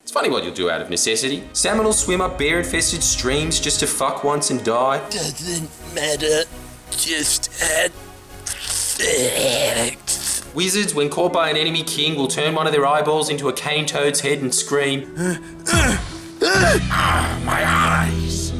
It's funny what you'll do out of necessity. Salmon will swim up bear-infested streams just to fuck once and die. Doesn't matter. Just add sex. Wizards, when caught by an enemy king, will turn one of their eyeballs into a cane toad's head and scream, My eyes!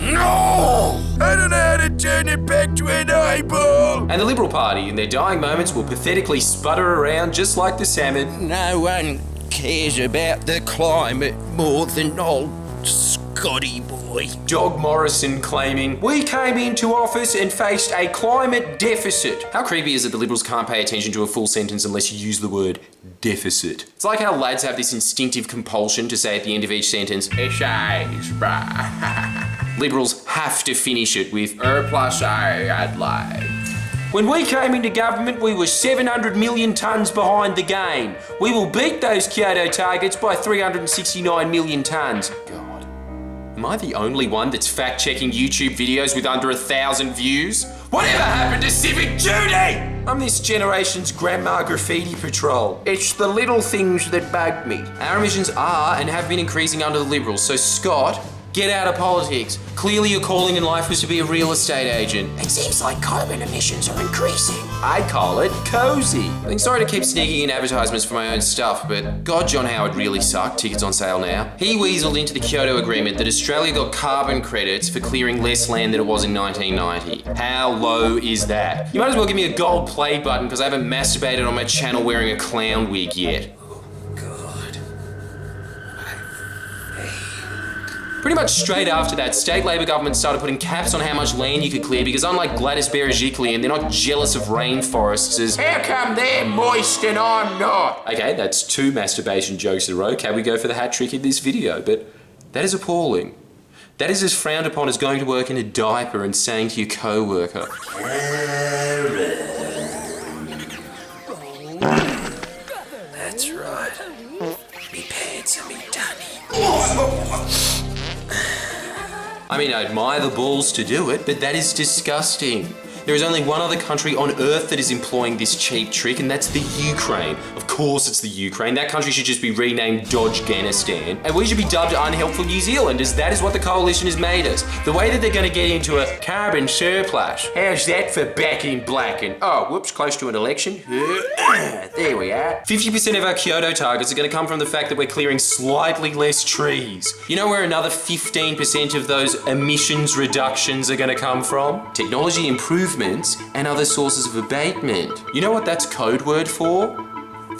No! I don't know how to turn it back to an eyeball! and the Liberal Party, in their dying moments, will pathetically sputter around just like the salmon. No one cares about the climate more than old Scotty boy. Dog Morrison claiming, we came into office and faced a climate deficit. How creepy is it the Liberals can't pay attention to a full sentence unless you use the word deficit? It's like how lads have this instinctive compulsion to say at the end of each sentence, essays, bruh. Liberals have to finish it with plus A Adelaide. When we came into government, we were 700 million tonnes behind the game. We will beat those Kyoto targets by 369 million tonnes. God. Am I the only one that's fact-checking YouTube videos with under 1,000 views? Whatever happened to civic duty? I'm this generation's Grandma Graffiti Patrol. It's the little things that bug me. Our emissions are and have been increasing under the Liberals, so Scott, get out of politics. Clearly your calling in life was to be a real estate agent. It seems like carbon emissions are increasing. I call it cozy. I think sorry to keep sneaking in advertisements for my own stuff, but God, John Howard really sucked. Tickets on sale now. He weaseled into the Kyoto Agreement that Australia got carbon credits for clearing less land than it was in 1990. How low is that? You might as well give me a gold play button because I haven't masturbated on my channel wearing a clown wig yet. Pretty much straight after that, state Labor governments started putting caps on how much land you could clear because unlike Gladys Berejiklian, they're not jealous of rainforests as, how come they're moist and I'm not? Okay, that's 2 masturbation jokes in a row. Can we go for the hat trick in this video? But that is appalling. That is as frowned upon as going to work in a diaper and saying to your co-worker, That's right. Me pants are me dunny. I mean, I admire the balls to do it, but that is disgusting. There is only one other country on earth that is employing this cheap trick, and that's the Ukraine. Of course it's the Ukraine. That country should just be renamed Dodgeganistan. And we should be dubbed Unhelpful New Zealand, as that is what the coalition has made us. The way that they're going to get into a carbon surplus. How's that for back in black? And oh, whoops, close to an election. There we are. 50% of our Kyoto targets are going to come from the fact that we're clearing slightly less trees. You know where another 15% of those emissions reductions are going to come from? Technology improvements and other sources of abatement. You know what that's code word for?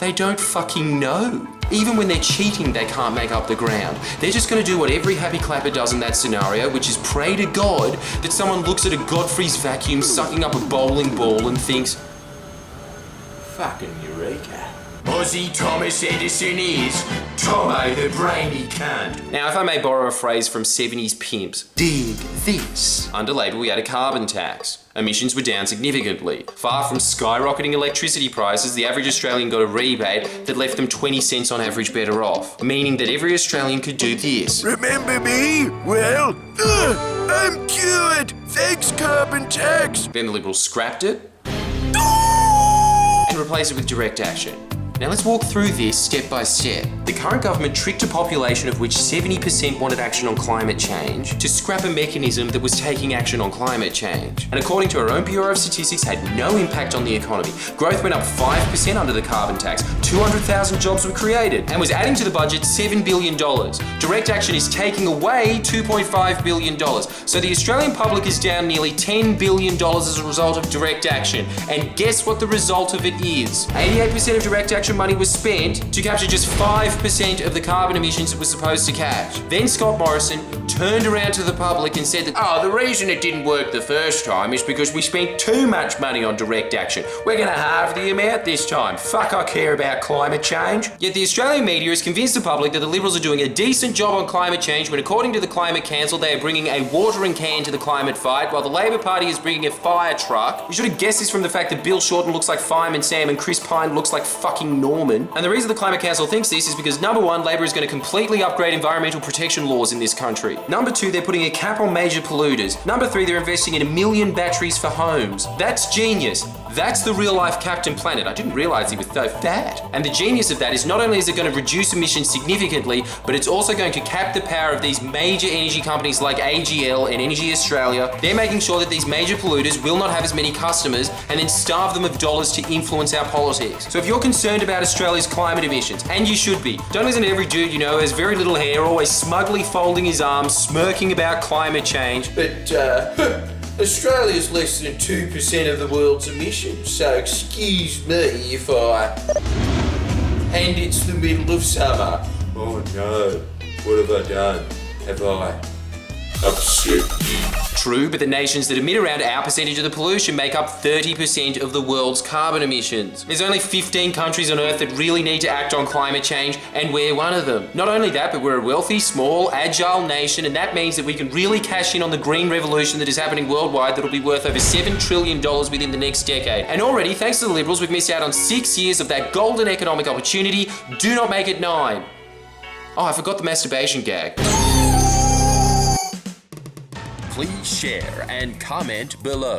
They don't fucking know. Even when they're cheating, they can't make up the ground. They're just gonna do what every happy clapper does in that scenario, which is pray to God that someone looks at a Godfrey's vacuum sucking up a bowling ball and thinks, fucking eureka. Aussie Thomas Edison is Tomo the brainy cunt. Now, if I may borrow a phrase from 70s pimps, dig this. Under Labor, we had a carbon tax. Emissions were down significantly. Far from skyrocketing electricity prices, the average Australian got a rebate that left them 20 cents on average better off, meaning that every Australian could do this. Remember me? Well, I'm cured. Thanks, carbon tax. Then the Liberals scrapped it and replaced it with direct action. Now let's walk through this step by step. The current government tricked a population of which 70% wanted action on climate change to scrap a mechanism that was taking action on climate change. And according to our own Bureau of Statistics, had no impact on the economy. Growth went up 5% under the carbon tax, 200,000 jobs were created, and was adding to the budget $7 billion. Direct action is taking away $2.5 billion. So the Australian public is down nearly $10 billion as a result of direct action. And guess what the result of it is? 88% of direct action money was spent to capture just 5% of the carbon emissions it was supposed to catch. Then Scott Morrison turned around to the public and said that, oh, the reason it didn't work the first time is because we spent too much money on direct action. We're going to halve the amount this time. Fuck, I care about climate change. Yet the Australian media has convinced the public that the Liberals are doing a decent job on climate change when, according to the Climate Council, they are bringing a watering can to the climate fight, while the Labor Party is bringing a fire truck. You should have guessed this from the fact that Bill Shorten looks like Fireman Sam and Chris Pine looks like fucking Norman. And the reason the Climate Council thinks this is because number 1, Labor is going to completely upgrade environmental protection laws in this country. Number 2, they're putting a cap on major polluters. Number 3, they're investing in 1 million batteries for homes. That's genius. That's the real life Captain Planet. I didn't realize he was so fat. And the genius of that is not only is it going to reduce emissions significantly, but it's also going to cap the power of these major energy companies like AGL and Energy Australia. They're making sure that these major polluters will not have as many customers and then starve them of dollars to influence our politics. So if you're concerned about Australia's climate emissions, and you should be, don't listen to every dude you know who has very little hair, always smugly folding his arms, smirking about climate change. But, Australia's less than 2% of the world's emissions, so excuse me if and it's the middle of summer. Oh no, what have I done? Have I upset you? True, but the nations that emit around our percentage of the pollution make up 30% of the world's carbon emissions. There's only 15 countries on Earth that really need to act on climate change, and we're one of them. Not only that, but we're a wealthy, small, agile nation, and that means that we can really cash in on the green revolution that is happening worldwide that'll be worth over $7 trillion within the next decade. And already, thanks to the Liberals, we've missed out on 6 years of that golden economic opportunity. Do not make it 9. Oh, I forgot the masturbation gag. Please share and comment below.